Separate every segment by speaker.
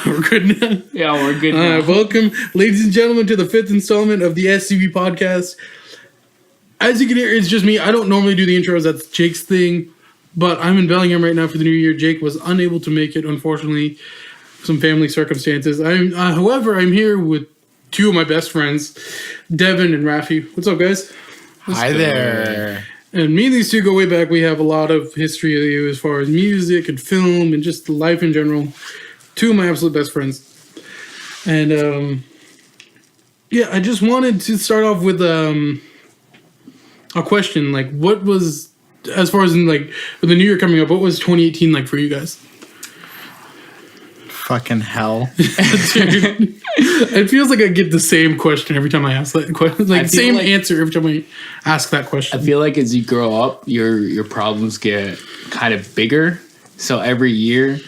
Speaker 1: We're good now.
Speaker 2: Yeah, we're good now.
Speaker 1: Welcome, ladies and gentlemen, to the 5th installment of the SCB podcast. As you can hear, it's just me. I don't normally do the intros. That's Jake's thing. But I'm in Bellingham right now for the new year. Jake was unable to make it, unfortunately. Some family circumstances. However, I'm here with two of my best friends, Devin and Rafi. What's up, guys?
Speaker 3: Hi there.
Speaker 1: And me and these two go way back. We have a lot of history of you as far as music and film and just life in general. Two of my absolute best friends. And, yeah, I just wanted to start off with a question. Like, what was, as far as in, like, with the new year coming up, what was 2018 like for you guys?
Speaker 3: Fucking hell.
Speaker 1: Dude, it feels like I get the same question every time I ask that question. Like, same answer every time I ask that question.
Speaker 2: I feel like as you grow up, your problems get kind of bigger. So every year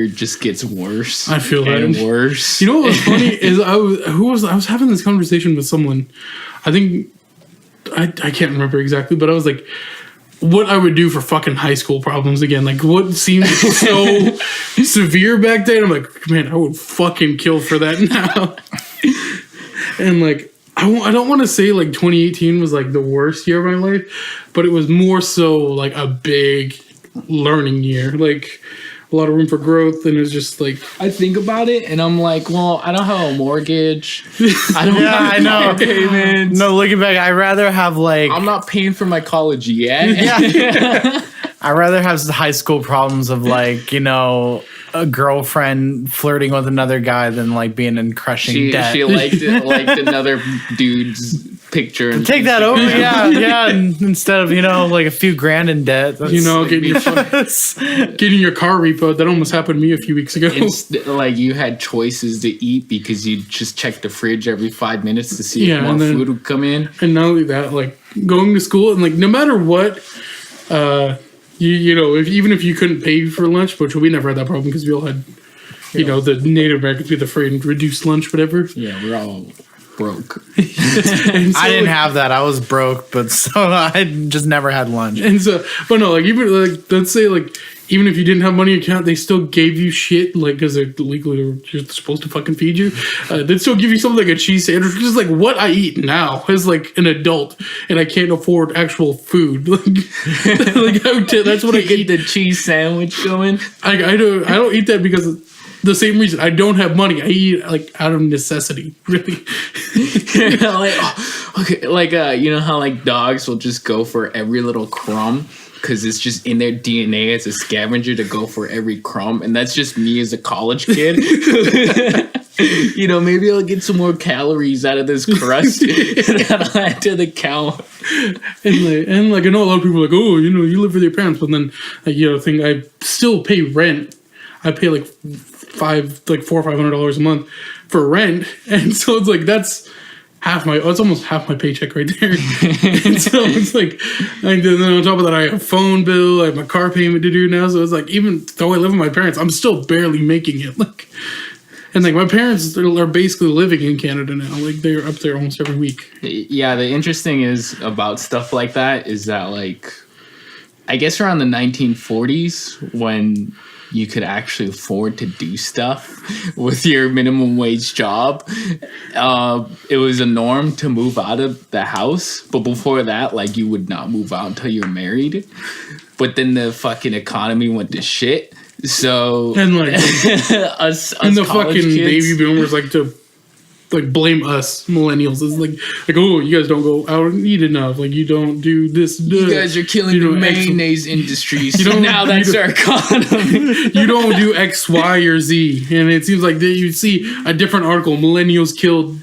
Speaker 2: just gets worse.
Speaker 1: I feel
Speaker 2: and
Speaker 1: that.
Speaker 2: worse.
Speaker 1: You know what was funny is I was having this conversation with someone. I think I can't remember exactly, but I was like, what I would do for fucking high school problems again. Like, what seemed so severe back then. I'm like, man, I would fucking kill for that now. And, like, I don't want to say, like, 2018 was, like, the worst year of my life, but it was more so, like, a big learning year. Like, a lot of room for growth, and it's just, like...
Speaker 2: I think about it, and I'm like, well, I don't have a mortgage. I don't
Speaker 3: I know.
Speaker 2: payments.
Speaker 3: No, looking back, I'd rather have, like...
Speaker 2: I'm not paying for my college yet.
Speaker 3: Yeah. I'd rather have high school problems of, like, you know, a girlfriend flirting with another guy than, like, being in crushing debt.
Speaker 2: She liked another dude's picture. And
Speaker 3: take that over, yeah. And instead of, you know, like a few grand in debt.
Speaker 1: You know, getting your car repoed. That almost happened to me a few weeks ago.
Speaker 2: Like, you had choices to eat because you just checked the fridge every 5 minutes to see if more food would come in.
Speaker 1: And not only that, like, going to school and, like, no matter what, you know, even if you couldn't pay for lunch, which we never had that problem because we all had, you know, the Native Americans with the free and reduced lunch, whatever.
Speaker 2: Yeah, we're all broke.
Speaker 3: I didn't have that. I was broke, but so I just never had lunch.
Speaker 1: And so, but no, like, even, like, let's say, like, even if you didn't have money account, they still gave you shit, like, because they're legally you're supposed to fucking feed you. They'd still give you something like a cheese sandwich, which is like what I eat now as, like, an adult, and I can't afford actual food. Like, that's what I eat.
Speaker 2: The cheese sandwich going.
Speaker 1: I don't eat that because of the same reason. I don't have money. I eat, like, out of necessity, really.
Speaker 2: You know how, like, dogs will just go for every little crumb because it's just in their DNA as a scavenger to go for every crumb, and that's just me as a college kid. You know, maybe I'll get some more calories out of this crust and I'll add to the count.
Speaker 1: And I know a lot of people are like, oh, you know, you live with your parents, but then, like, you know, I still pay rent. I pay like $400 or $500 a month for rent, and so it's like it's almost half my paycheck right there. And so it's like then on top of that, I have a phone bill, I have my car payment to do now. So it's like, even though I live with my parents, I'm still barely making it. Like, and like, my parents are basically living in Canada now. Like, they're up there almost every week.
Speaker 2: Yeah, the interesting is about stuff like that is that, like, I guess around the 1940s when you could actually afford to do stuff with your minimum wage job, it was a norm to move out of the house. But before that, like, you would not move out until you're married. But then the fucking economy went to shit. So,
Speaker 1: and like,
Speaker 2: us
Speaker 1: and the fucking
Speaker 2: kids,
Speaker 1: baby boomers like to, like, blame us millennials. It's like, oh, you guys don't go out and eat enough. Like, you don't do this.
Speaker 2: You guys are killing the mayonnaise industries. Now that's our economy.
Speaker 1: You don't do X, Y, or Z. And it seems like you see a different article, millennials killed,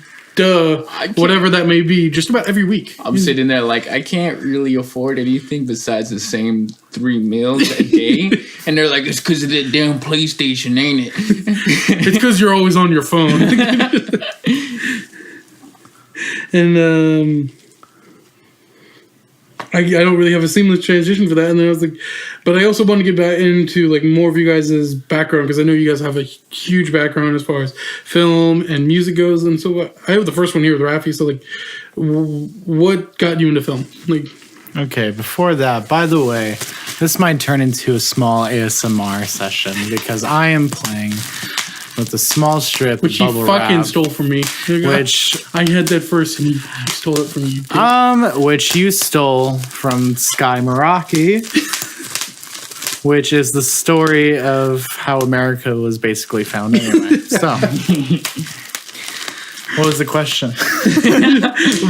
Speaker 1: whatever that may be, just about every week.
Speaker 2: I'm sitting there like, I can't really afford anything besides the same 3 meals a day. And they're like, it's because of that damn PlayStation, ain't it?
Speaker 1: It's because you're always on your phone. And I don't really have a seamless transition for that. And then I was like, but I also want to get back into, like, more of you guys' background, because I know you guys have a huge background as far as film and music goes. And so I have the first one here with Rafi. So, like, what got you into film? Like,
Speaker 3: okay, before that, by the way, this might turn into a small ASMR session because I am playing with a small strip
Speaker 1: Which he
Speaker 3: bubble
Speaker 1: fucking
Speaker 3: wrap,
Speaker 1: stole from me.
Speaker 3: which
Speaker 1: I had that first and he stole it from you.
Speaker 3: which you stole from Sky Meraki, which is the story of how America was basically found anyway. So, what was the question?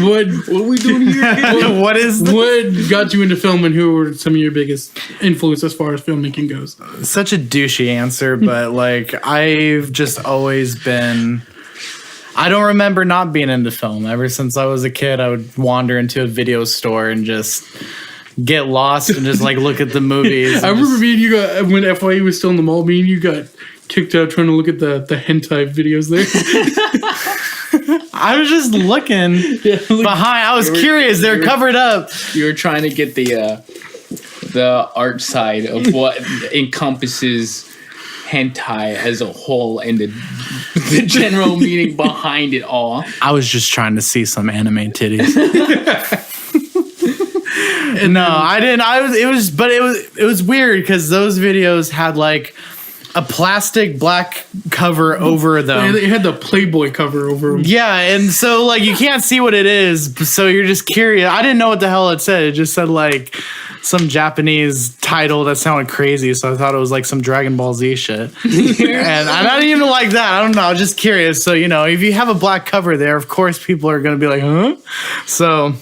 Speaker 1: What are we doing here?
Speaker 3: What is
Speaker 1: What got you into film and who were some of your biggest influence as far as filmmaking goes?
Speaker 3: such a douchey answer, but like I've just always been. I don't remember not being into film. Ever since I was a kid, I would wander into a video store and just get lost and just like look at the movies.
Speaker 1: I remember me and you got, when FYE was still in the mall, me and you got kicked out trying to look at the hentai videos there.
Speaker 3: I was just looking behind. I was curious. They're covered up.
Speaker 2: You were trying to get the art side of what encompasses hentai as a whole and the general meaning behind it all.
Speaker 3: I was just trying to see some anime titties. No, I didn't. It was weird because those videos had like a plastic black cover over them.
Speaker 1: They had the Playboy cover over them.
Speaker 3: Yeah, and so like you can't see what it is, so you're just curious. I didn't know what the hell it said. It just said like some Japanese title that sounded crazy, so I thought it was like some Dragon Ball Z shit. And I didn't even like that. I don't know. I was just curious. So if you have a black cover there, of course people are gonna be like, huh? So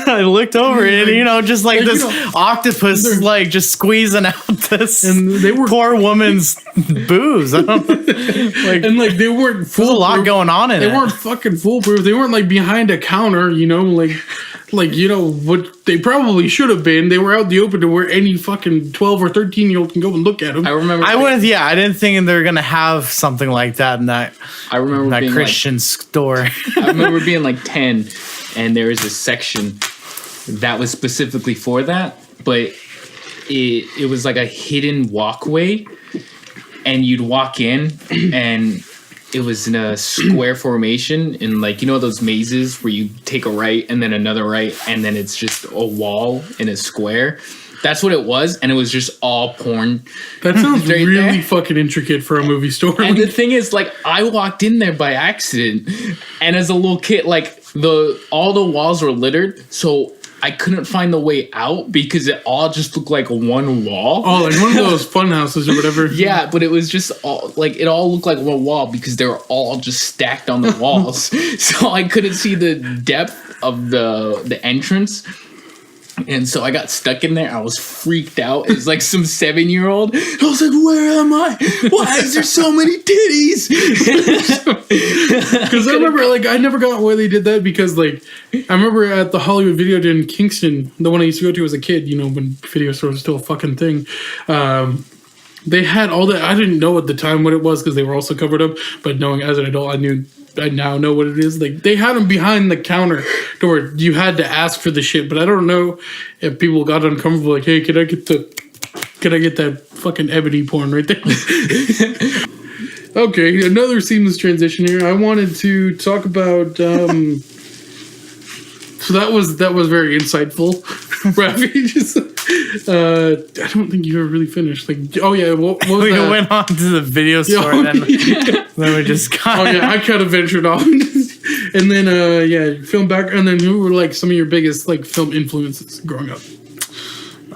Speaker 3: I looked over it, and just like this octopus, like just squeezing out this,
Speaker 1: and they were
Speaker 3: poor woman's boobs. I don't
Speaker 1: and like they weren't full.
Speaker 3: There's a lot going on in it.
Speaker 1: They weren't fucking foolproof. They weren't like behind a counter, what they probably should have been. They were out in the open to where any fucking 12 or 13-year-old can go and look at them.
Speaker 2: I remember.
Speaker 3: I didn't think they were gonna have something like that in that.
Speaker 2: I remember
Speaker 3: that
Speaker 2: being
Speaker 3: Christian store.
Speaker 2: I remember being like 10, and there was a section that was specifically for that, but it was like a hidden walkway, and you'd walk in, and it was in a square formation, in like those mazes where you take a right and then another right, and then it's just a wall in a square. That's what it was, and it was just all porn.
Speaker 1: That sounds
Speaker 2: right
Speaker 1: really
Speaker 2: there.
Speaker 1: fucking intricate for a movie store.
Speaker 2: And the thing is, like, I walked in there by accident, and as a little kid, like all the walls were littered, so I couldn't find the way out because it all just looked like one wall.
Speaker 1: Oh, like one of those fun houses or whatever.
Speaker 2: Yeah, but it was just all like it all looked like one wall because they were all just stacked on the walls. So I couldn't see the depth of the entrance. And so I got stuck in there. I was freaked out. It was like some 7-year-old. I was like, where am I? Why is there so many titties?
Speaker 1: Because I remember, like, I never got why they did that because, like, I remember at the Hollywood Video in Kingston, the one I used to go to as a kid, when video stores were still a fucking thing, they had all that. I didn't know at the time what it was because they were also covered up, but knowing as an adult, I now know what it is. Like, they had them behind the counter to where you had to ask for the shit, but I don't know if people got uncomfortable, like, hey, can I get that fucking ebony porn right there? Okay, another seamless transition here. I wanted to talk about so that was very insightful. Rafi, I don't think you ever really finished. Like, oh yeah, what was
Speaker 3: We
Speaker 1: that?
Speaker 3: went on to the video store, and then we just got.
Speaker 1: Oh yeah, I kind of ventured off, and then film back, and then who were like some of your biggest like film influences growing up?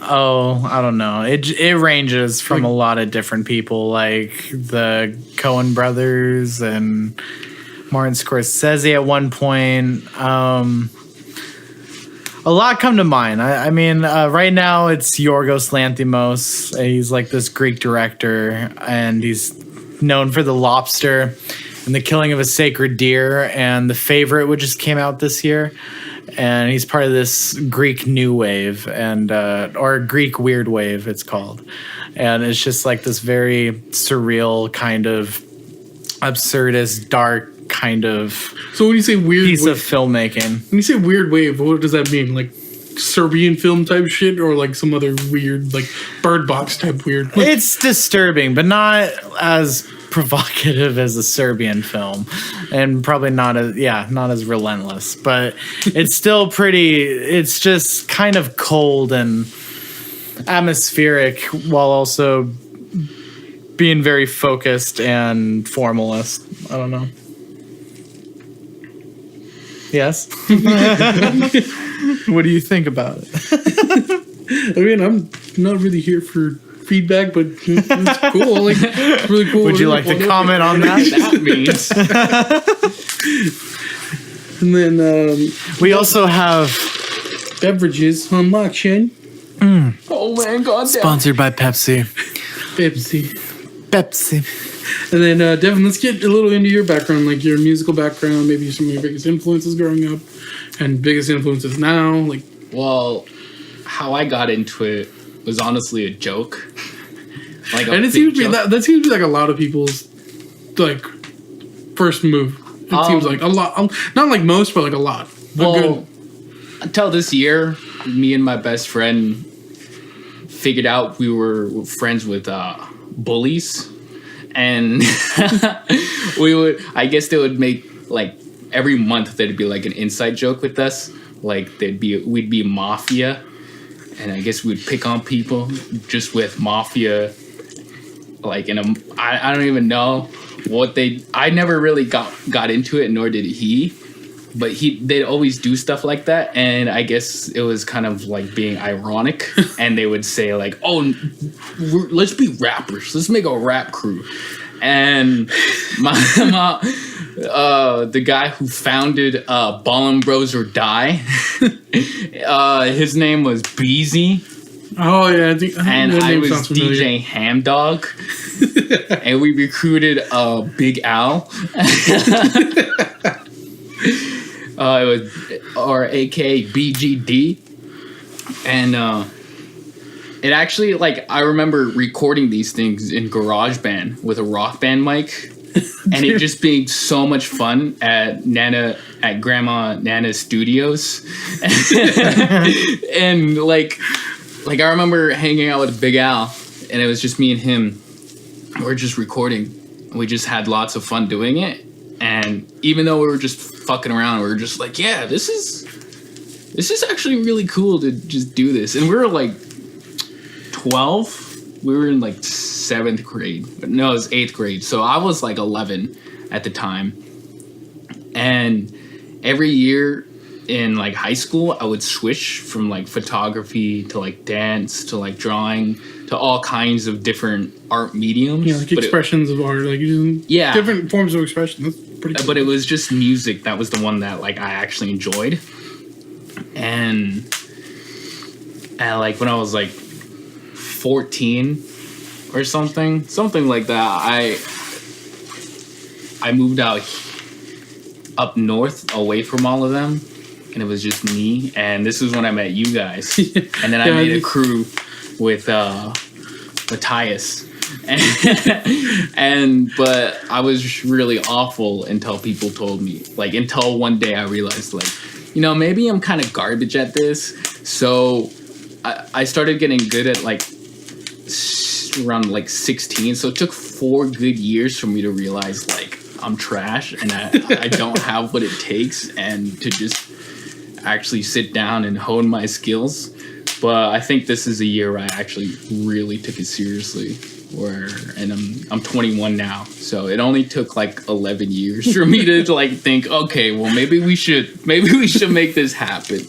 Speaker 3: Oh, I don't know. It ranges from a lot of different people, like the Coen brothers and Martin Scorsese at one point. A lot come to mind. I mean, right now it's Yorgos Lanthimos. He's like this Greek director, and he's known for The Lobster and The Killing of a Sacred Deer and The Favorite, which just came out this year. And he's part of this Greek New Wave or Greek Weird Wave, it's called. And it's just like this very surreal kind of absurdist, dark kind of
Speaker 1: So when you say weird
Speaker 3: piece
Speaker 1: wave,
Speaker 3: of filmmaking.
Speaker 1: when you say weird wave, what does that mean? Like Serbian film type shit, or like some other weird, like Bird Box type weird?
Speaker 3: It's disturbing, but not as provocative as a Serbian film, and probably not as relentless, but it's still pretty. It's just kind of cold and atmospheric while also being very focused and formalist. I don't know. Yes. What do you think about it?
Speaker 1: I mean, I'm not really here for feedback, but it's cool. Like, it's really cool.
Speaker 3: Would you like to comment on that?
Speaker 2: That means
Speaker 1: And then
Speaker 3: We also have
Speaker 1: beverages on lock, Shane.
Speaker 2: oh man, goddamn.
Speaker 3: sponsored by Pepsi.
Speaker 1: Pepsi.
Speaker 3: Pepsi.
Speaker 1: And then, Devin, let's get a little into your background, like your musical background, maybe some of your biggest influences growing up and biggest influences now. Like,
Speaker 2: Well, how I got into it was honestly a joke. Like,
Speaker 1: and it seems to be that seems to be like a lot of people's like first move. It seems like a lot, not like most, but like a lot.
Speaker 2: Well, until this year, me and my best friend figured out we were friends with bullies, and I guess they would make like every month there'd be like an inside joke with us, like we'd be mafia, and I guess we'd pick on people just with mafia, like I don't even know what I never really got into it, nor did he. But they'd always do stuff like that, and I guess it was kind of like being ironic. And they would say like, "Oh, let's be rappers. Let's make a rap crew." And the guy who founded Ballin' Bros or Die, his name was Beezy.
Speaker 1: oh yeah,
Speaker 2: And I was DJ Hamdog, and we recruited Big Al. It was, or AKA BGD, and it actually, like, I remember recording these things in GarageBand with a Rock Band mic, and it just being so much fun at Grandma Nana's studios, and like I remember hanging out with Big Al, and it was just me and him. We're just recording. We just had lots of fun doing it. And even though we were just fucking around, we were just like, yeah, this is actually really cool to just do this. And we were like 12. We were in like 7th grade. No, it was 8th grade. So I was like 11 at the time. And every year in like high school, I would switch from like photography to like dance to like drawing to all kinds of different art mediums.
Speaker 1: Yeah, like expressions of art, like
Speaker 2: yeah,
Speaker 1: different forms of expression. That's pretty cool.
Speaker 2: But it was just music that was the one that like I actually enjoyed. And like when I was like 14 or something like that, I moved out up north away from all of them, and it was just me. And this is when I met you guys. And then I made a crew with Matthias. But I was really awful until people told me, like, until one day I realized, like, you know, maybe I'm kind of garbage at this. So I started getting good at like around like 16. So it took 4 good years for me to realize like I'm trash and I don't have what it takes, and to just actually sit down and hone my skills. But I think this is a year where I actually really took it seriously. And I'm 21 now, so it only took like 11 years for me to like think, okay, well maybe we should make this happen.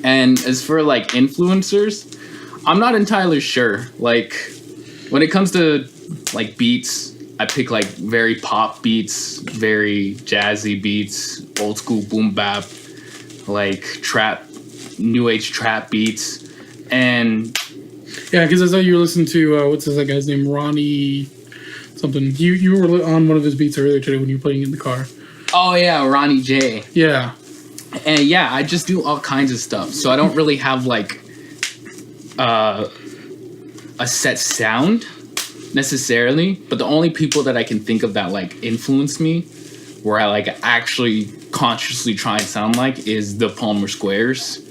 Speaker 2: And as for like influencers, I'm not entirely sure. Like when it comes to like beats, I pick like very pop beats, very jazzy beats, old school boom bap, like trap, new age trap beats. And
Speaker 1: yeah, because I saw you were listening to what's that guy's name, Ronnie something. You were on one of his beats earlier today when you were playing in the car.
Speaker 2: Oh yeah, Ronnie J.
Speaker 1: Yeah.
Speaker 2: And yeah, I just do all kinds of stuff. So I don't really have like a set sound necessarily, but the only people that I can think of that like influence me, where I like actually consciously try and sound like, is the Palmer Squares.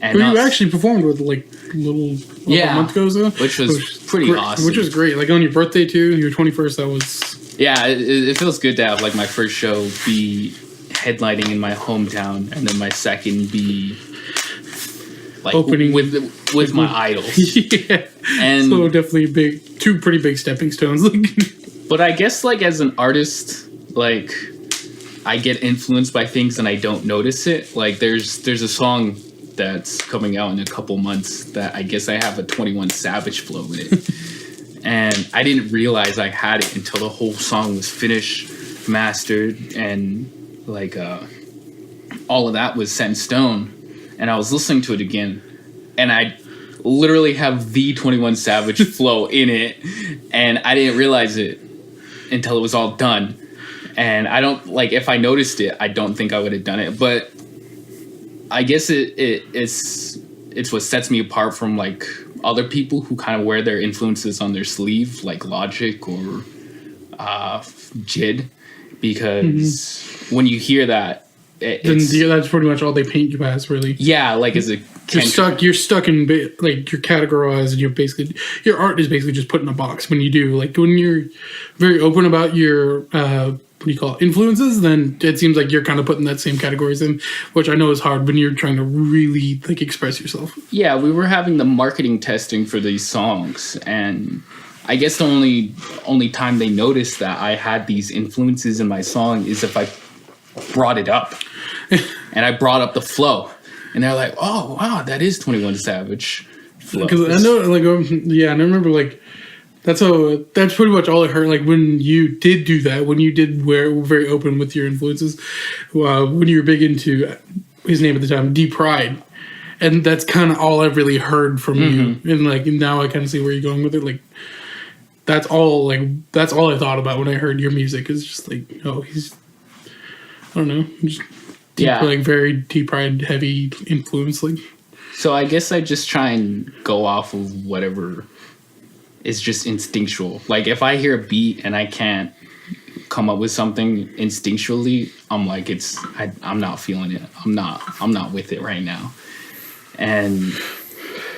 Speaker 2: And
Speaker 1: who you actually performed with like a month ago, so?
Speaker 2: which was pretty awesome.
Speaker 1: Which was great. Like on your birthday too, your 21st. That was
Speaker 2: it feels good to have like my first show be headlining in my hometown, and then my second be like
Speaker 1: Opening
Speaker 2: with my idols.
Speaker 1: Yeah,
Speaker 2: And
Speaker 1: so definitely two pretty big stepping stones.
Speaker 2: but I guess like as an artist, like I get influenced by things and I don't notice it. Like there's a song that's coming out in a couple months that I guess I have a 21 Savage flow in it. And I didn't realize I had it until the whole song was finished, mastered, and like all of that was set in stone. And I was listening to it again, and I literally have the 21 Savage flow in it, and I didn't realize it until it was all done. And I don't, like, if I noticed it, I don't think I would have done it. But I guess it's what sets me apart from, like, other people who kind of wear their influences on their sleeve, like Logic or Jid. Because when you hear that,
Speaker 1: that's pretty much all they paint you as, really.
Speaker 2: Yeah, like as a
Speaker 1: you're stuck in, like, you're categorized, and your art is basically just put in a box. When you do, like, when you're very open about your what do you call it, influences, then it seems like you're kind of put in that same categories in, which I know is hard when you're trying to really, like, express yourself.
Speaker 2: Yeah, we were having the marketing testing for these songs, and I guess the only time they noticed that I had these influences in my song is if I brought it up. And I brought up the flow. And they're like, oh, wow, that is 21 Savage flow.
Speaker 1: Because I know, like, yeah, and I remember, like, that's pretty much all I heard. Like, when you did do that, when you did wear very open with your influences, when you were big into his name at the time, D Pride, and that's kind of all I've really heard from you. And, like, now I kind of see where you're going with it. Like, that's all I thought about when I heard your music. Is just like, oh, he's, I don't know, just like very D Pride heavy influence. Like,
Speaker 2: so I guess I just try and go off of whatever is just instinctual. Like if I hear a beat and I can't come up with something instinctually, I'm like, I'm not feeling it. I'm not with it right now. And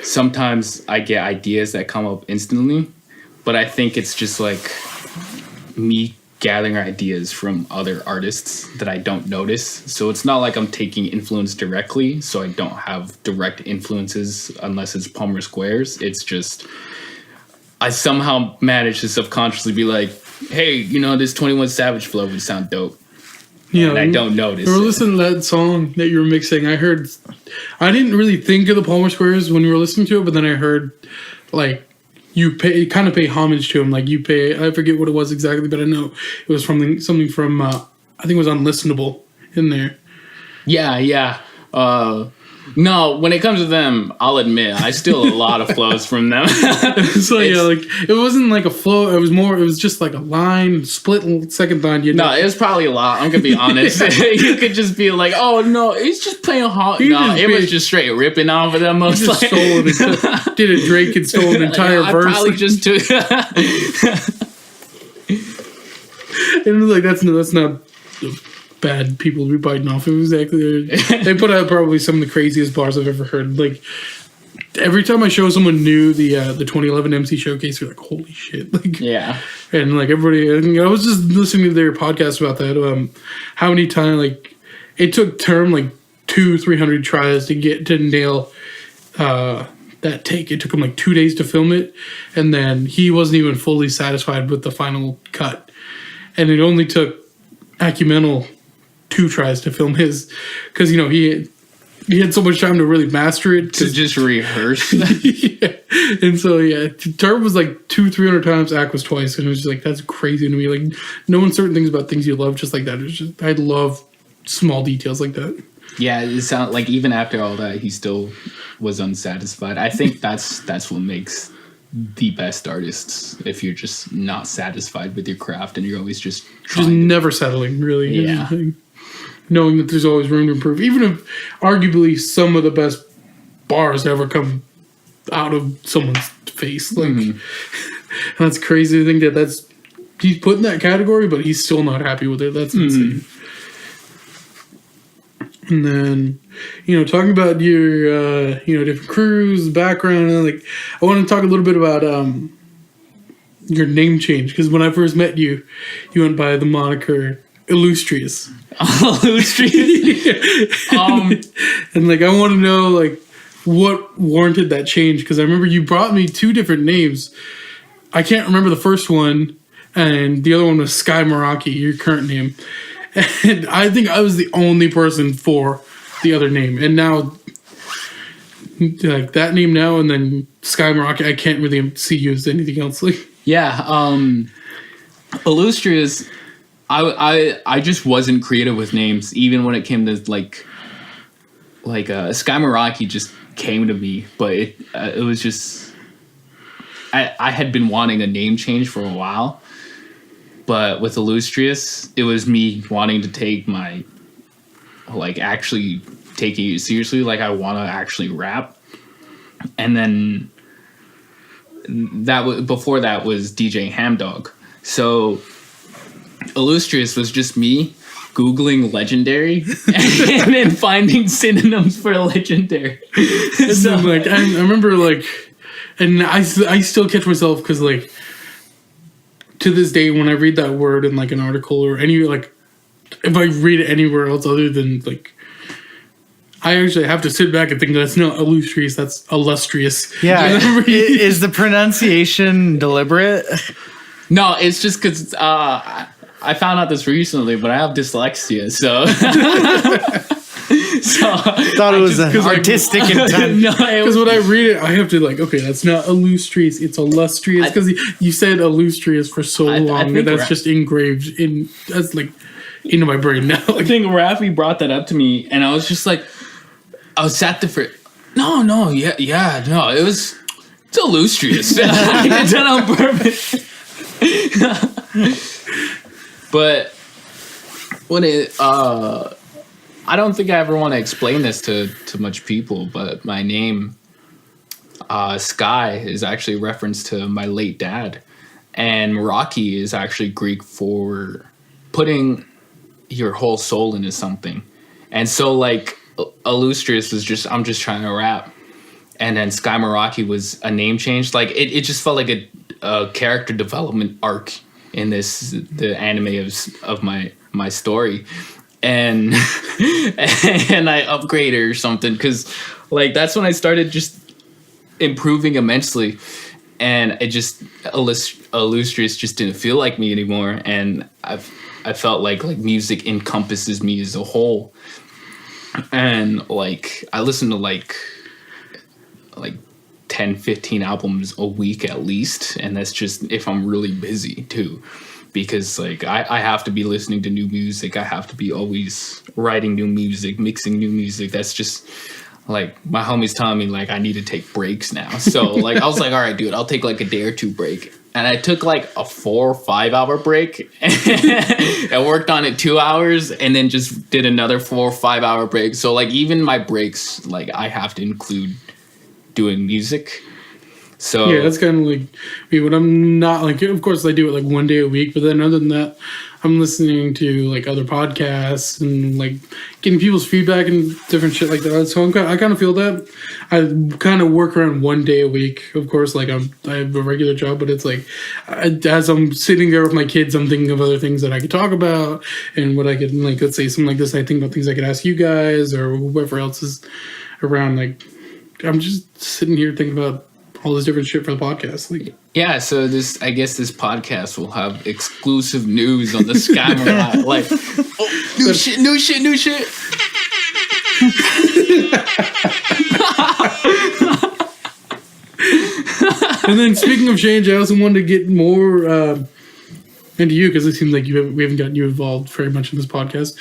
Speaker 2: sometimes I get ideas that come up instantly, but I think it's just like me gathering ideas from other artists that I don't notice. So it's not like I'm taking influence directly, so I don't have direct influences unless it's Palmer Squares. It's just I somehow manage to subconsciously be like, hey, this 21 Savage flow would sound dope. Yeah, and I don't notice.
Speaker 1: We were listening to that song that you were mixing. I didn't really think of the Palmer Squares when we were listening to it, but then I heard, like, you kind of pay homage to him. Like, I forget what it was exactly, but I know it was something from, I think it was Unlistenable in there.
Speaker 2: Yeah. No, when it comes to them, I'll admit I steal a lot of flows from them.
Speaker 1: So like it wasn't like a flow. It was just like a line, split second line.
Speaker 2: No, it was probably a lot. I'm gonna be honest. You could just be like, oh no, he's just playing hard. No, it was just straight ripping off of them. Most like,
Speaker 1: did a Drake and stole an entire verse.
Speaker 2: I probably just took.
Speaker 1: And it was like that's not bad people to be biting off. It was exactly they put out probably some of the craziest bars I've ever heard. Like every time I show someone new the 2011 MC Showcase, they're like, holy shit! Like
Speaker 2: yeah,
Speaker 1: and like everybody. I was just listening to their podcast about that. How many times like it took Term like 200-300 tries to nail that take. It took him like 2 days to film it, and then he wasn't even fully satisfied with the final cut. And it only took Acumental 2 tries to film his, because he had so much time to really master it
Speaker 2: to just rehearse.
Speaker 1: Yeah. And so Turb was like 200-300 times, Ac was twice, and it was just like, that's crazy to me. Like knowing certain things about things you love just like that, it's just, I love small details like that.
Speaker 2: Yeah, it sounds like even after all that, he still was unsatisfied. I think that's what makes the best artists, if you're just not satisfied with your craft and you're always just
Speaker 1: never settling, really.
Speaker 2: Yeah.
Speaker 1: Knowing that there's always room to improve, even if arguably some of the best bars ever come out of someone's face. Like, and that's crazy to think that he's put in that category, but he's still not happy with it. That's insane. And then, talking about your, different crews, background, and like, I want to talk a little bit about your name change, because when I first met you, you went by the moniker Illustrious.
Speaker 2: Illustrious.
Speaker 1: And like, I want to know, like, what warranted that change, because I remember you brought me 2 different names. I can't remember the first one, and the other one was Sky Meraki, your current name. And I think I was the only person for the other name. And now, like that name now, and then Sky Meraki, I can't really see you as anything else. Like,
Speaker 2: Yeah, Illustrious. I just wasn't creative with names, even when it came to like Sky Meraki just came to me, but it was just I had been wanting a name change for a while, but with Illustrious, it was me wanting to take my actually taking it seriously, like I want to actually rap, and then before that was DJ Hamdog. So Illustrious was just me Googling legendary and then finding synonyms for legendary.
Speaker 1: so, like, I remember, like, and I still catch myself because, like, to this day, when I read that word in, like, an article or any, like, if I read it anywhere else other than, like, I actually have to sit back and think that's not illustrious, that's illustrious.
Speaker 3: Yeah. Is the pronunciation deliberate?
Speaker 2: No, it's just because I found out this recently, but I have dyslexia, so.
Speaker 3: Thought it was an artistic intent.
Speaker 2: No,
Speaker 1: because when I read it, I have to like, okay, that's not illustrious, it's illustrious. Because you said illustrious for so long, and that's just engraved in, that's like into my brain now.
Speaker 2: I think Rafi brought that up to me, and I was just like, I was sat there for, no, it's illustrious. I did that on purpose. But when it, I don't think I ever want to explain this to much people, but my name, Sky, is actually a reference to my late dad. And Meraki is actually Greek for putting your whole soul into something. And so, like, illustrious was just, I'm just trying to rap. And then Sky Meraki was a name change. Like, it just felt like a character development arc in the anime of my story. And and I upgraded or something, because like that's when I started just improving immensely, and it just illustrious just didn't feel like me anymore, and I felt like music encompasses me as a whole, and like I listen to like 10-15 albums a week at least, and that's just if I'm really busy too. Because like I have to be listening to new music. I have to be always writing new music, mixing new music. That's just like my homies telling me like I need to take breaks now. So like I was like, all right, dude, I'll take like a day or two break. And I took like a 4 or 5 hour break and worked on it 2 hours, and then just did another 4 or 5 hour break. So like even my breaks, like I have to include doing music. So
Speaker 1: yeah, that's kind of like me. When I'm not like, of course, I do it like 1 day a week. But then other than that, I'm listening to like other podcasts and like getting people's feedback and different shit like that. So I kind of feel that. I kind of work around 1 day a week. Of course, like I have a regular job, but it's like as I'm sitting there with my kids, I'm thinking of other things that I could talk about and what I could like. Let's say something like this. I think about things I could ask you guys or whoever else is around. Like I'm just sitting here thinking about all this different shit for the podcast. Like,
Speaker 2: yeah, so I guess this podcast will have exclusive news on the Skymarine. Like, oh, new shit.
Speaker 1: And then speaking of change, I also wanted to get more into you, because it seems like we haven't gotten you involved very much in this podcast.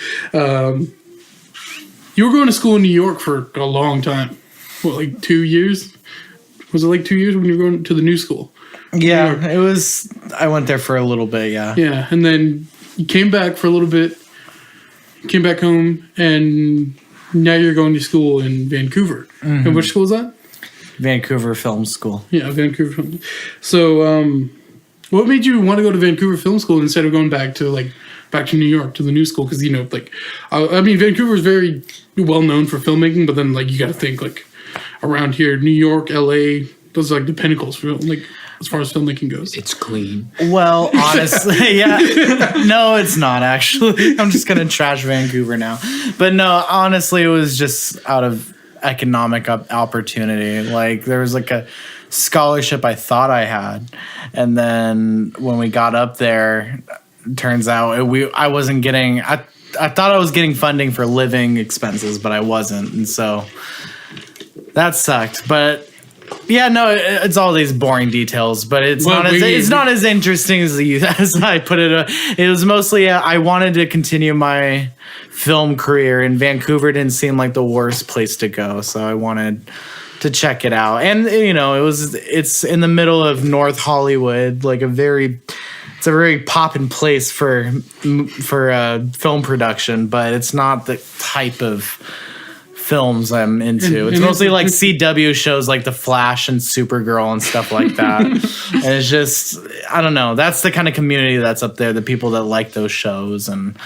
Speaker 1: You were going to school in New York for a long time. What, like 2 years? Was it like 2 years when you were going to the new school?
Speaker 3: Yeah, it was. I went there for a little bit, yeah.
Speaker 1: Yeah, and then you came back for a little bit, came back home, and now you're going to school in Vancouver. Mm-hmm. And which school is that?
Speaker 3: Vancouver Film School.
Speaker 1: Yeah, Vancouver Film. So, what made you want to go to Vancouver Film School instead of going back to New York to the new school? Because I mean, Vancouver is very well known for filmmaking, but then you got to think around here, New York, LA, those are the pinnacles for as far as filmmaking goes.
Speaker 2: It's clean.
Speaker 3: Well, honestly, yeah. No, it's not actually. I'm just gonna trash Vancouver now. But no, honestly, it was just out of economic opportunity. Like there was like a scholarship I thought I had, and then when we got up there, turns out I wasn't getting. I thought I was getting funding for living expenses, but I wasn't, and so that sucked. But yeah, no, it's all these boring details, but it's not as interesting as I put it. It was mostly I wanted to continue my film career, and Vancouver didn't seem like the worst place to go, so I wanted to check it out. And you know, it's in the middle of North Hollywood, like it's a very poppin' place for film production, but it's not the type of films I'm into. It's mostly like CW shows like The Flash and Supergirl and stuff like that. And it's just, I don't know. That's the kind of community that's up there, the people that like those shows. And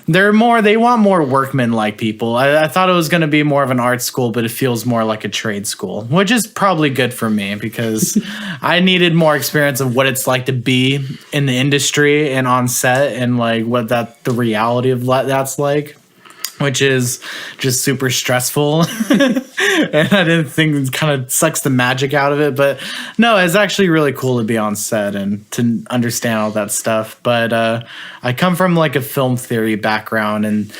Speaker 3: they want more workman-like people. I thought it was going to be more of an art school, but it feels more like a trade school, which is probably good for me because I needed more experience of what it's like to be in the industry and on set and like what the reality of that's like, which is just super stressful. And I didn't think it kind of sucks the magic out of it. But no, it's actually really cool to be on set and to understand all that stuff. But I come from like a film theory background, and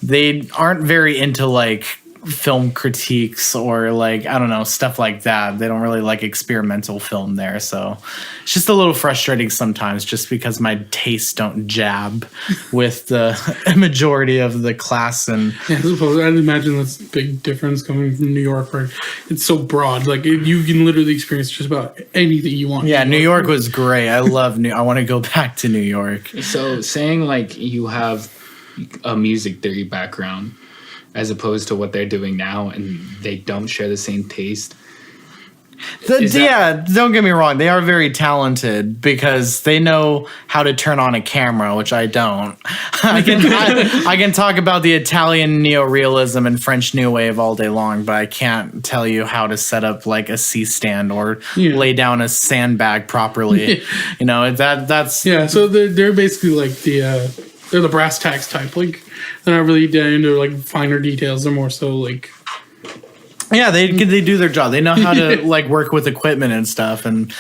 Speaker 3: they aren't very into like film critiques or like, I don't know, stuff like that. They don't really like experimental film there. So it's just a little frustrating sometimes just because my tastes don't jab with the majority of the class. And
Speaker 1: yeah, I suppose I'd imagine that's a big difference coming from New York, where it's so broad. Like you can literally experience just about anything you want.
Speaker 3: Yeah, New York was great. I want to go back to New York.
Speaker 2: So saying like you have a music theory background, as opposed to what they're doing now, and they don't share the same taste.
Speaker 3: Don't get me wrong. They are very talented because they know how to turn on a camera, which I don't. I can talk about the Italian neorealism and French New Wave all day long, but I can't tell you how to set up like a C-stand or lay down a sandbag properly. You know, that's...
Speaker 1: Yeah, so they're basically like they're the brass tacks type. Like, they're not really into like finer details. They're more so like,
Speaker 3: yeah, they do their job. They know how to like work with equipment and stuff, and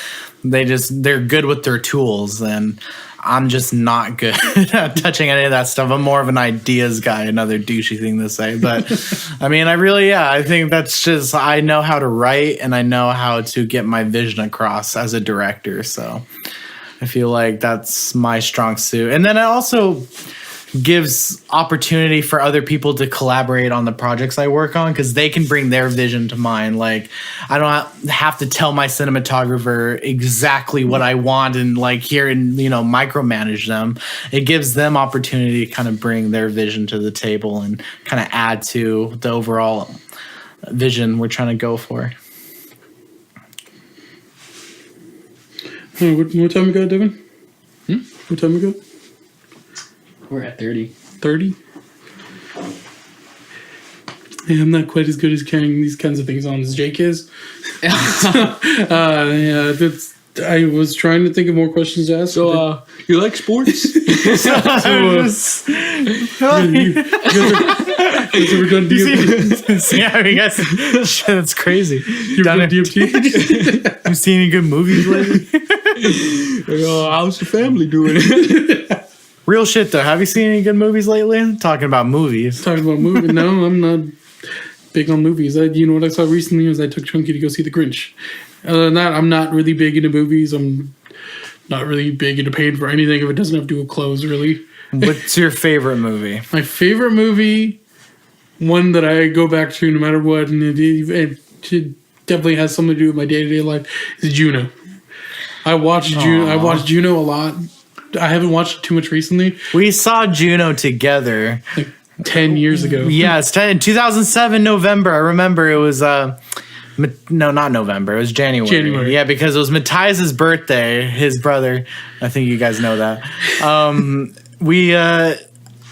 Speaker 3: they're good with their tools. And I'm just not good at touching any of that stuff. I'm more of an ideas guy. Another douchey thing to say, but I mean, I think that's just, I know how to write and I know how to get my vision across as a director. So I feel like that's my strong suit. And then it also gives opportunity for other people to collaborate on the projects I work on because they can bring their vision to mine. Like, I don't have to tell my cinematographer exactly what I want and like here and, you know, micromanage them. It gives them opportunity to kind of bring their vision to the table and kind of add to the overall vision we're trying to go for.
Speaker 1: What time we got, Devin? What time we got?
Speaker 2: We're at 30.
Speaker 1: 30? Yeah, I'm not quite as good as carrying these kinds of things on as Jake is. I was trying to think of more questions to ask.
Speaker 2: So, you like sports?
Speaker 1: You guys ever done DMT?
Speaker 3: Yeah, I mean, that's crazy.
Speaker 1: You done DMT?
Speaker 3: You seen any good movies lately?
Speaker 2: How's the family doing it?
Speaker 3: Real shit though. Have you seen any good movies lately? I'm talking about movies.
Speaker 1: Talking about movies? No, I'm not big on movies. You know what I saw recently was I took Chunky to go see The Grinch. Other than that, I'm not really big into movies. I'm not really big into paying for anything if it doesn't have to do with clothes, really.
Speaker 3: What's your favorite movie?
Speaker 1: My favorite movie, one that I go back to no matter what, and it definitely has something to do with my day-to-day life, is Juno. I watched Juno a lot. I haven't watched it too much recently.
Speaker 3: We saw Juno together.
Speaker 1: Like 10 years ago.
Speaker 3: Yeah, it's 2007 November. I remember it was... no, not November. It was January. Yeah, because it was Matthias' birthday. His brother. I think you guys know that.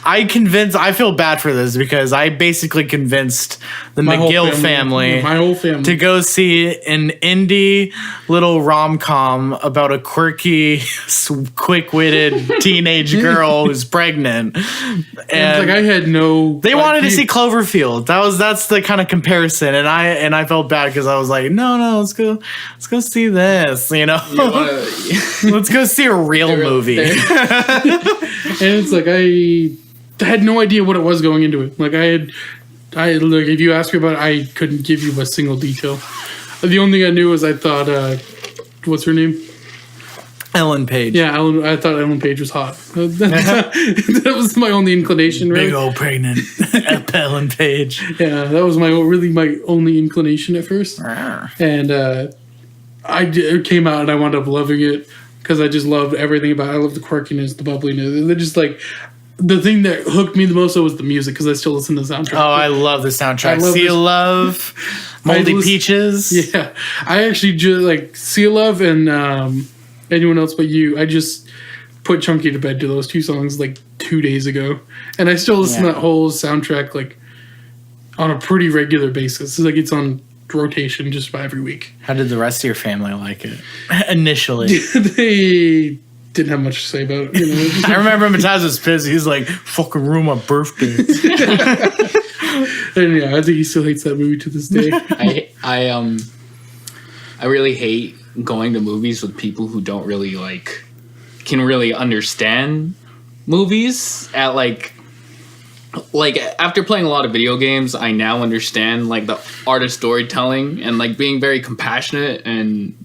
Speaker 3: I feel bad for this because I basically convinced the
Speaker 1: My whole
Speaker 3: McGill family
Speaker 1: my whole family
Speaker 3: to go see an indie little rom-com about a quirky, quick-witted teenage girl who's pregnant.
Speaker 1: And
Speaker 3: And
Speaker 1: like I had no.
Speaker 3: they wanted to see Cloverfield. That's the kind of comparison, and I felt bad because I was like, no, let's go see this. Let's go see a real movie.
Speaker 1: And it's like I had no idea what it was going into it. Like like if you asked me about it, I couldn't give you a single detail. The only thing I knew was I thought, what's her name?
Speaker 3: Ellen Page.
Speaker 1: Yeah, I thought Ellen Page was hot. That was my only inclination, right?
Speaker 3: Big old pregnant Ellen Page.
Speaker 1: Yeah, that was my only inclination at first. And it came out and I wound up loving it because I just loved everything about it. I love the quirkiness, the bubbliness. They're just like, the thing that hooked me the most was the music because I still listen to the soundtrack.
Speaker 3: Oh, I love the soundtrack.
Speaker 1: I love
Speaker 3: Sea of Love, Moldy Peaches.
Speaker 1: Yeah, I actually just like Sea of Love and Anyone Else But You. I just put Chunky to bed to those two songs like 2 days ago, and I still listen to that whole soundtrack like on a pretty regular basis. It's like it's on rotation just about every week.
Speaker 3: How did the rest of your family like it initially?
Speaker 1: They didn't have much to say about it.
Speaker 3: I remember Mataz was pissed. He's like, fucking ruin my birthday.
Speaker 1: And yeah, I think he still hates that movie to this day.
Speaker 2: I really hate going to movies with people who don't really can really understand movies at like after playing a lot of video games, I now understand like the art of storytelling and like being very compassionate, and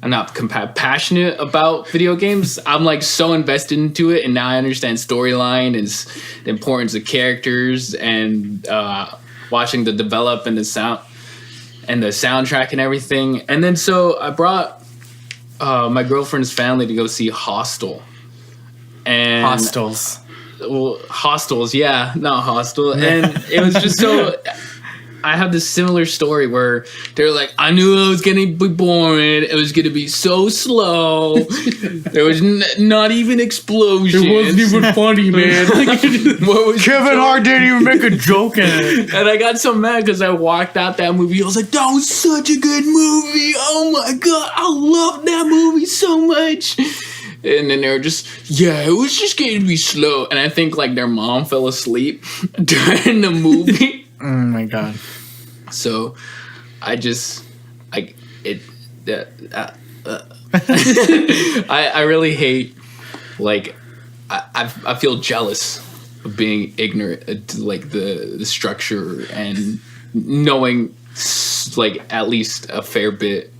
Speaker 2: I'm not passionate about video games. I'm like so invested into it, and now I understand storyline and the importance of characters and watching the develop and the sound and the soundtrack and everything. And then so I brought my girlfriend's family to go see Hostel. And
Speaker 3: Hostels.
Speaker 2: Well, Hostels, yeah, not Hostel. And it was just so... I have this similar story where they're like, I knew it was going to be boring. It was going to be so slow. There was not even explosions.
Speaker 1: It wasn't even funny, man.
Speaker 3: Kevin Hart didn't even make a joke in it.
Speaker 2: And I got so mad because I walked out that movie. I was like, that was such a good movie. Oh my God, I love that movie so much. And then they were just, yeah, it was just going to be slow. And I think like their mom fell asleep during the movie.
Speaker 3: Oh my God.
Speaker 2: So I really hate, like, I feel jealous of being ignorant to like the structure and knowing like at least a fair bit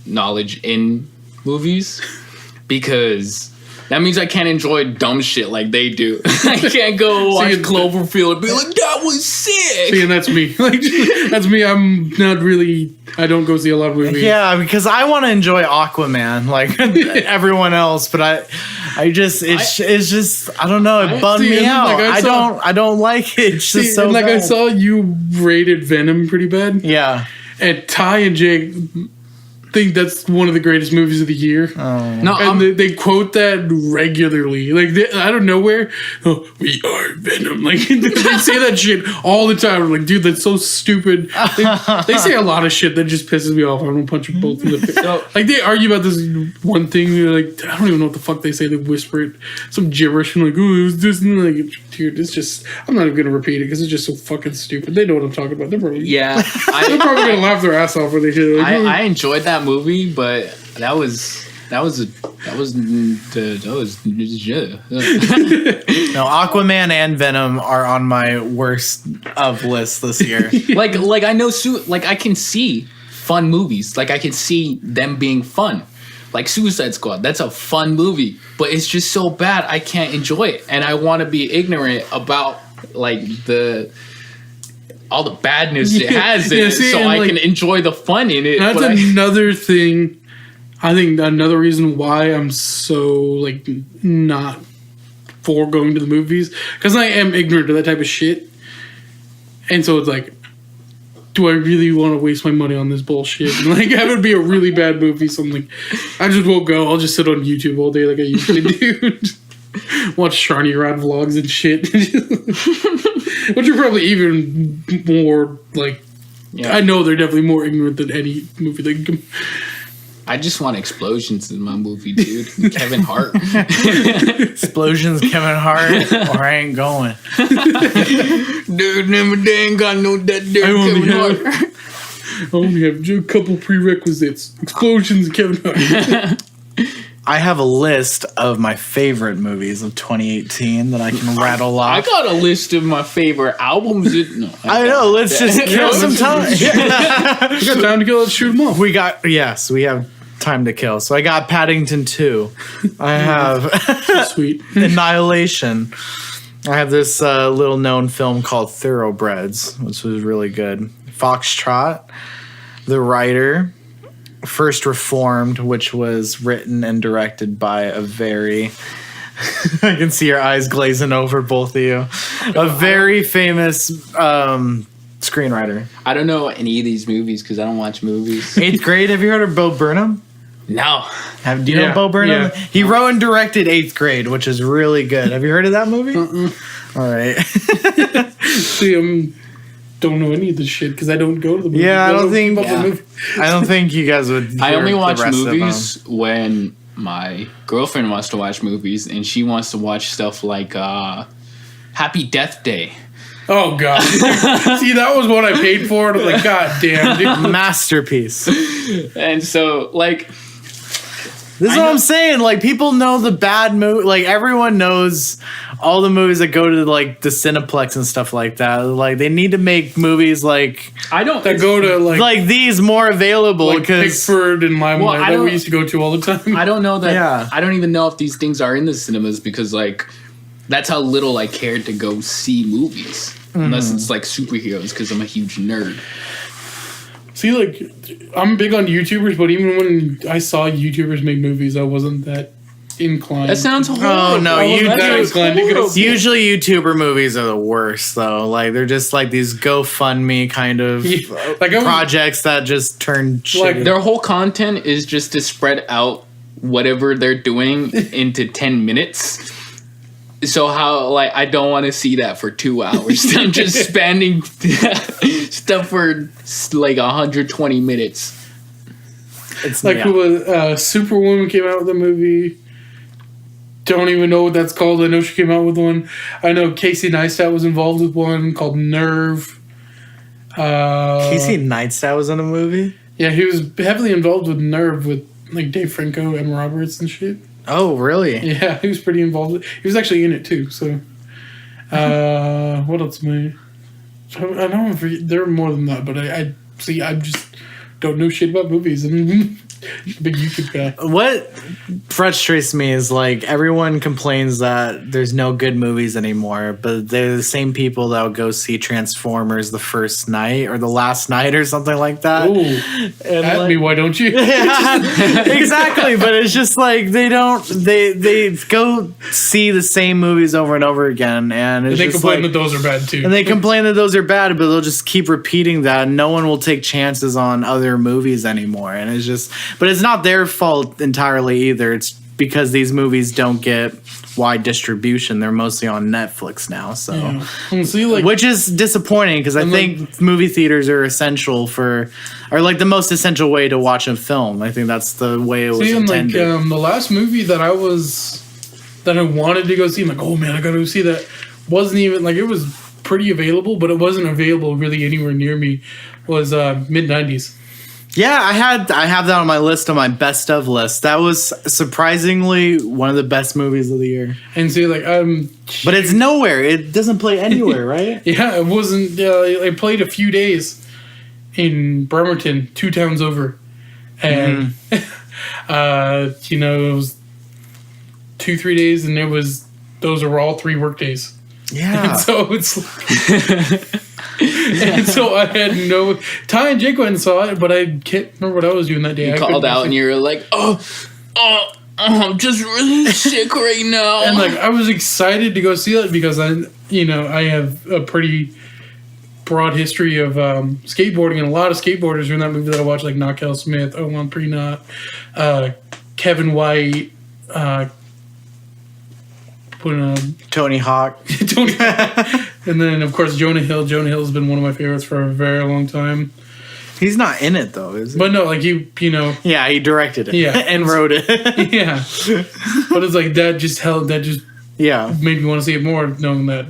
Speaker 2: knowledge in movies, because that means I can't enjoy dumb shit like they do. I can't go watch Cloverfield and be like, that was sick.
Speaker 1: See, and that's me. Like, that's me. I'm not really. I don't go see a lot of movies.
Speaker 3: Yeah, because I want to enjoy Aquaman like everyone else, but it's just I don't know. It bummed me out. Like I don't like it. It's just so
Speaker 1: like
Speaker 3: bad.
Speaker 1: I saw you rated Venom pretty bad.
Speaker 3: Yeah,
Speaker 1: and Ty and Jake think that's one of the greatest movies of the year.
Speaker 2: No,
Speaker 1: and they quote that regularly. Like, out of nowhere, oh, we are Venom. Like, they say that shit all the time. I'm like, dude, that's so stupid. They say a lot of shit that just pisses me off. I want to punch them both in the face. Like, they argue about this one thing. You're like, I don't even know what the fuck they say. They whisper it. Some gibberish. I'm like, oh, it was this. And like, dude, it's just, I'm not even going to repeat it because it's just so fucking stupid. They know what I'm talking about. They're probably,
Speaker 2: yeah,
Speaker 1: they're probably going to laugh their ass off when they hear it. Like,
Speaker 2: I enjoyed that movie, but that was
Speaker 3: No, Aquaman and Venom are on my worst of list this year.
Speaker 2: like I know like I can see fun movies. Like I can see them being fun. Like Suicide Squad, that's a fun movie, but it's just so bad I can't enjoy it, and I want to be ignorant about like all the badness it has in it, so I can enjoy the fun in it.
Speaker 1: That's another thing. I think another reason why I'm so like not for going to the movies, because I am ignorant of that type of shit, and so it's like, do I really want to waste my money on this bullshit? And like, that would be a really bad movie. So I'm like, I just won't go. I'll just sit on YouTube all day like I usually do. Watch Sharny Rod vlogs and shit. Which are probably even more, like...
Speaker 2: Yeah.
Speaker 1: I know they're definitely more ignorant than any movie they can...
Speaker 2: I just want explosions in my movie, dude. Kevin Hart.
Speaker 3: Explosions, Kevin Hart, or I ain't going.
Speaker 2: Dude, never they ain't got no that dude Kevin Hart.
Speaker 1: I only have a couple prerequisites. Explosions, Kevin Hart.
Speaker 3: I have a list of my favorite movies of 2018 that I can rattle
Speaker 2: I
Speaker 3: off.
Speaker 2: got a list of my favorite albums.
Speaker 3: I know. Let's just kill some time.
Speaker 1: We got time to kill. Let's shoot them off.
Speaker 3: We have time to kill. So I got Paddington 2. I have
Speaker 1: Sweet.
Speaker 3: Annihilation. I have this little known film called Thoroughbreds, which was really good. Foxtrot, The Writer, First Reformed, which was written and directed by a very... I can see your eyes glazing over, both of you. A very famous screenwriter.
Speaker 2: I don't know any of these movies because I don't watch movies.
Speaker 3: 8th Grade, have you heard of Bo Burnham?
Speaker 2: No.
Speaker 3: Do you know Bo Burnham?
Speaker 1: Yeah.
Speaker 3: He wrote and directed 8th Grade, which is really good. Have you heard of that movie? All right.
Speaker 1: See, don't know any of this shit because I don't go to the movies.
Speaker 3: Yeah, I don't think you guys would.
Speaker 2: I only
Speaker 3: hear
Speaker 2: watch
Speaker 3: the rest of
Speaker 2: movies when my girlfriend wants to watch movies and she wants to watch stuff like Happy Death Day.
Speaker 1: Oh, God. See, that was what I paid for. And I'm like, God damn, dude.
Speaker 3: them. Masterpiece.
Speaker 2: And so, like...
Speaker 3: This is what I'm saying. Like, people know the bad movie. Like, everyone knows all the movies that go to, like, the Cineplex and stuff like that. Like, they need to make movies, like...
Speaker 1: That go to,
Speaker 3: like these more available.
Speaker 1: like
Speaker 3: Because
Speaker 1: Pickford and Limelight that we used to go to all the time.
Speaker 2: I don't know that...
Speaker 3: Yeah.
Speaker 2: I don't even know if these things are in the cinemas because, like, that's how little I cared to go see movies. Unless it's, like, superheroes because I'm a huge nerd.
Speaker 1: See, like, I'm big on YouTubers, but even when I saw YouTubers make movies, I wasn't that inclined.
Speaker 2: That sounds horrible.
Speaker 3: Oh, no,
Speaker 1: I wasn't that inclined to go see it.
Speaker 3: usually YouTuber movies are the worst, though. Like, they're just, like, these GoFundMe kind of
Speaker 1: Like, I was,
Speaker 3: projects that just turn shit.
Speaker 2: Their whole content is just to spread out whatever they're doing into 10 minutes. So how, like, I don't want to see that for 2 hours. I'm just spanning stuff for, like, 120 minutes.
Speaker 3: It's
Speaker 1: like, Superwoman came out with a movie. Don't even know what that's called. I know she came out with one. I know Casey Neistat was involved with one called Nerve.
Speaker 3: Casey Neistat was in a movie?
Speaker 1: Yeah, he was heavily involved with Nerve with, like, Dave Franco, Emma Roberts, and shit.
Speaker 3: Oh, really?
Speaker 1: Yeah, he was pretty involved. He was actually in it too. So, what else? I don't know. There are more than that, but I see. I just don't know shit about movies. I'm big YouTube guy.
Speaker 3: What frustrates me is, like, everyone complains that there's no good movies anymore, but they're the same people that will go see Transformers the first night or the last night or something like that.
Speaker 1: Ooh,
Speaker 3: And,
Speaker 1: at
Speaker 3: like,
Speaker 1: me, why don't you?
Speaker 3: exactly, but it's just like they go see the same movies over and over again, and it's
Speaker 1: They
Speaker 3: just
Speaker 1: complain
Speaker 3: like,
Speaker 1: that those are bad too.
Speaker 3: and they complain that those are bad, but they'll just keep repeating that, and no one will take chances on other movies anymore. And it's just, but it's not their fault entirely either. It's because these movies don't get wide distribution. They're mostly on Netflix now, so
Speaker 1: Yeah. And see, like,
Speaker 3: which is disappointing because I
Speaker 1: And,
Speaker 3: think movie theaters are essential like the most essential way to watch a film. I think that's the way it was
Speaker 1: and like
Speaker 3: intended.
Speaker 1: the last movie that I wanted to go see, I'm like, oh man, I gotta go see that. Wasn't even like, it was pretty available, but it wasn't available really anywhere near me. Was mid-90s.
Speaker 3: Yeah, I have that on my list, on my best of list. That was surprisingly one of the best movies of the year.
Speaker 1: And see, like,
Speaker 3: But it's nowhere. It doesn't play anywhere, right?
Speaker 1: yeah, it wasn't. I played a few days in Bremerton, 2 towns over, and it was 2-3 days, and those were all 3 work days.
Speaker 3: Yeah.
Speaker 1: And so it's like, and so I had no. Ty and Jake went and saw it, but I can't remember what I was doing that day.
Speaker 2: You called out and you were like, I'm just really sick right now.
Speaker 1: And like, I was excited to go see it because I have a pretty broad history of skateboarding, and a lot of skateboarders are in that movie that I watched, like Knockout Smith, Owen Prenot, Kevin White,
Speaker 3: Tony Hawk.
Speaker 1: Tony. And then, of course, Jonah Hill. Jonah Hill's been one of my favorites for a very long time.
Speaker 3: He's not in it though, is he?
Speaker 1: But no, like you know.
Speaker 3: Yeah, he directed it.
Speaker 1: Yeah,
Speaker 3: and wrote it.
Speaker 1: Yeah, but it's like that just
Speaker 3: yeah
Speaker 1: made me want to see it more, knowing that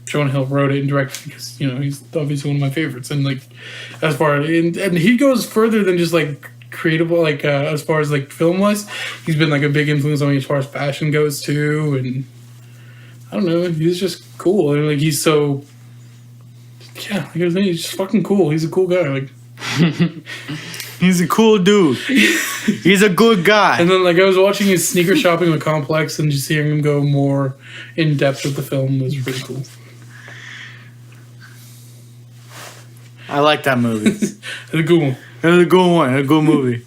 Speaker 1: Jonah Hill wrote it and directed, because he's obviously one of my favorites. And like as far and he goes further than just like creative, like as far as like film wise, he's been like a big influence on me as far as fashion goes too. And I don't know, he's just cool. And like he's so he's just fucking cool. He's a cool guy. Like.
Speaker 3: He's a cool dude. He's a good guy.
Speaker 1: And then like I was watching his sneaker shopping with Complex, and just hearing him go more in depth with the film was really cool.
Speaker 3: I like that movie.
Speaker 1: It's a good one.
Speaker 3: It's a good one. A good movie.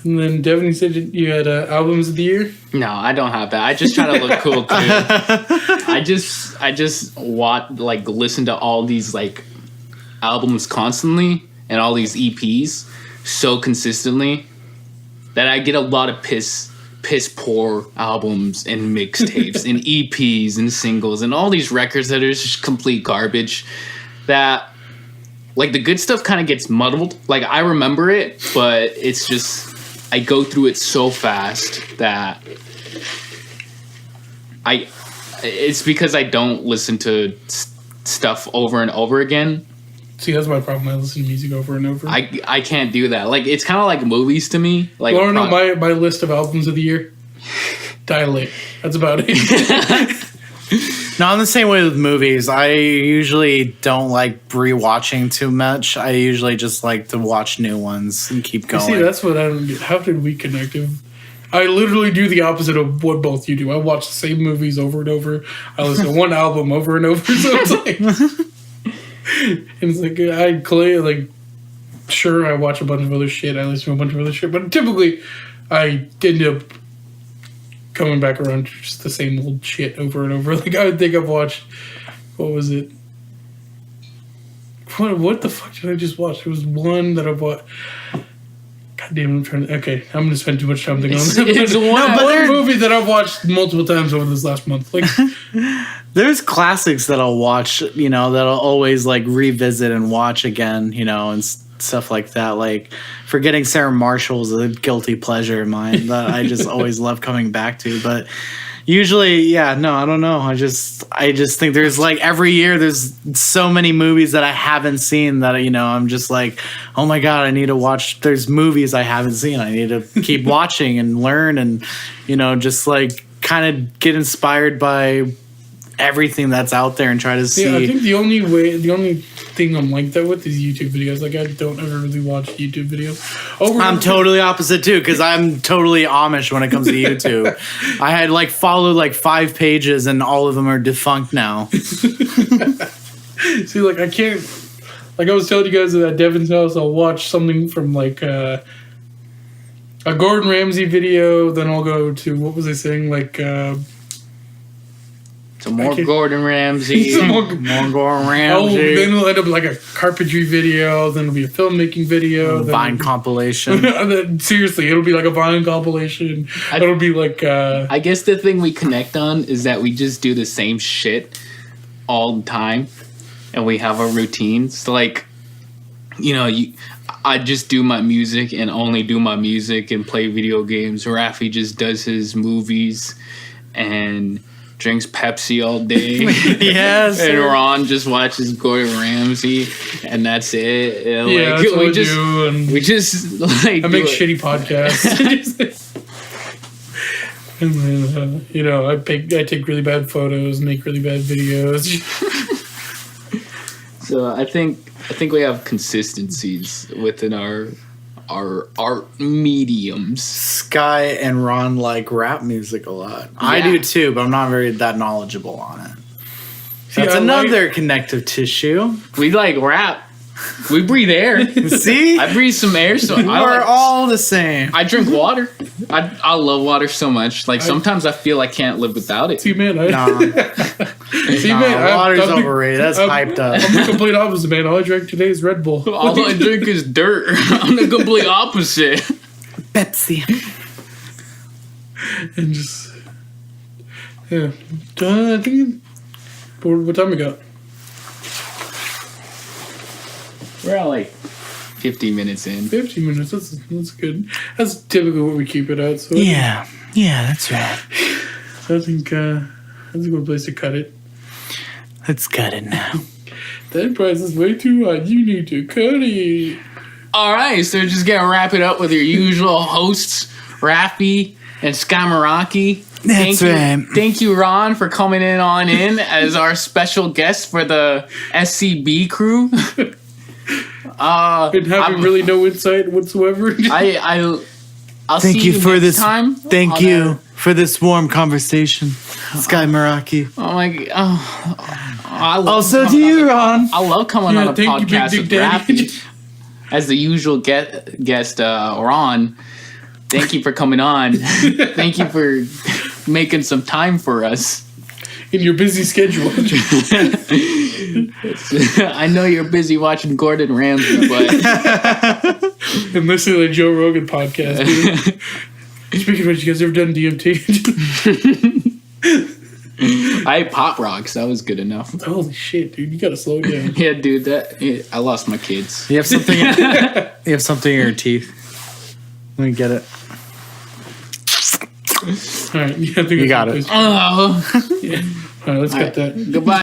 Speaker 1: And then Devin, you said you had albums of the year.
Speaker 2: No, I don't have that. I just try to look cool too. I just listen to all these like albums constantly and all these EPs so consistently that I get a lot of piss poor albums and mixtapes and EPs and singles and all these records that are just complete garbage, that like the good stuff kind of gets muddled. Like I remember it, but it's just I go through it so fast that it's because I don't listen to stuff over and over again.
Speaker 1: See, that's my problem. I listen to music over and over.
Speaker 2: I can't do that. Like it's kind of like movies to me. Like
Speaker 1: you want to know my list of albums of the year? Dilate. That's about it.
Speaker 3: No, I'm the same way with movies. I usually don't like rewatching too much. I usually just like to watch new ones and keep going.
Speaker 1: See, that's what I don't get. How did we connect? I literally do the opposite of what both you do. I watch the same movies over and over. I listen to one album over and over. So it's like... And it's like I play like, sure, I watch a bunch of other shit, I listen to a bunch of other shit, but typically I end up coming back around to just the same old shit over and over. Like I think I've watched, what was it? What the fuck did I just watch? There was one that I've watched. God damn, I'm going to spend too much time thinking on that.
Speaker 2: It's
Speaker 1: one movie that I've watched multiple times over this last month. Like,
Speaker 3: there's classics that I'll watch, that I'll always like revisit and watch again, and stuff like that. Like Forgetting Sarah Marshall is a guilty pleasure of mine that I just always love coming back to. But usually, I don't know. I just think there's like every year there's so many movies that I haven't seen that I'm just like, oh my god, I need to watch. There's movies I haven't seen. I need to keep watching and learn and just like kind of get inspired by everything that's out there and try to see.
Speaker 1: Yeah, I think the only thing I'm like that with is YouTube videos. Like I don't ever really watch YouTube videos.
Speaker 3: I'm totally opposite too, because I'm totally Amish when it comes to YouTube. I had like followed like 5 pages and all of them are defunct now.
Speaker 1: See, like I can't. Like I was telling you guys at Devin's house, I'll watch something from like a Gordon Ramsay video, then I'll go to what was I saying like.
Speaker 2: More Gordon Ramsay.
Speaker 3: More Gordon Ramsay.
Speaker 1: Oh, then it'll end up like a carpentry video. Then it'll be a filmmaking video.
Speaker 3: Vine compilation.
Speaker 1: Seriously, it'll be like a Vine compilation. It'll be like...
Speaker 2: I guess the thing we connect on is that we just do the same shit all the time. And we have a routine. So like, I just do my music and only do my music and play video games. Rafi just does his movies and... drinks Pepsi all day.
Speaker 3: Yes.
Speaker 2: And Ron just watches Gordon Ramsay, and that's it. And
Speaker 1: yeah, that's what
Speaker 2: we just like
Speaker 1: I make shitty podcasts. And then I take really bad photos, make really bad videos.
Speaker 2: So I think we have consistencies within our art mediums.
Speaker 3: Sky and Ron like rap music a lot. Yeah. I do too, but I'm not very that knowledgeable on it. That's another connective tissue.
Speaker 2: We like rap. We breathe air.
Speaker 3: See?
Speaker 2: I breathe some air, so
Speaker 3: we're all the same.
Speaker 2: I drink water. I love water so much. Like sometimes I feel I can't live without it.
Speaker 1: See, man,
Speaker 3: water's overrated. That's hyped up.
Speaker 1: I'm the complete opposite, man. All I drank today is Red Bull.
Speaker 2: All I drink is dirt. I'm the complete opposite.
Speaker 3: Pepsi.
Speaker 1: And just Yeah. I think. What time we got?
Speaker 2: We're at like 50 minutes in.
Speaker 1: 15 minutes. That's good. That's typically what we keep it at. So
Speaker 3: Yeah, that's right.
Speaker 1: I think that's a good place to cut it.
Speaker 3: Let's cut it now.
Speaker 1: That price is way too high. You need to cut it.
Speaker 2: All right, so just gonna wrap it up with your usual hosts, Rafi and Skamaraki.
Speaker 3: That's right.
Speaker 2: Thank you, Ron, for coming in as our special guest for the SCB crew.
Speaker 1: And having really no insight whatsoever.
Speaker 2: I'll
Speaker 3: Thank
Speaker 2: see
Speaker 3: you for
Speaker 2: next
Speaker 3: this.
Speaker 2: time.
Speaker 3: Thank you for this warm conversation, Sky Meraki.
Speaker 2: Oh my god!
Speaker 3: Also to you, Ron.
Speaker 2: I love coming on a
Speaker 1: thank you, Big
Speaker 2: podcast
Speaker 1: Dick
Speaker 2: with
Speaker 1: Daddy.
Speaker 2: Rafi as the usual guest, Ron. Thank you for coming on. Thank you for making some time for us.
Speaker 1: In your busy schedule.
Speaker 2: I know you're busy watching Gordon Ramsay, but
Speaker 1: And listening to the Joe Rogan podcast, dude. Speaking of which, you guys ever done DMT?
Speaker 2: I ate Pop Rocks. That was good enough.
Speaker 1: Holy shit, dude. You gotta slow down.
Speaker 2: Yeah, dude. I lost my kids.
Speaker 3: You have something. You have something in your teeth. Let me get it.
Speaker 1: Alright, I think
Speaker 3: You got it.
Speaker 2: Oh,
Speaker 1: Yeah. Alright, let's cut that.
Speaker 2: goodbye.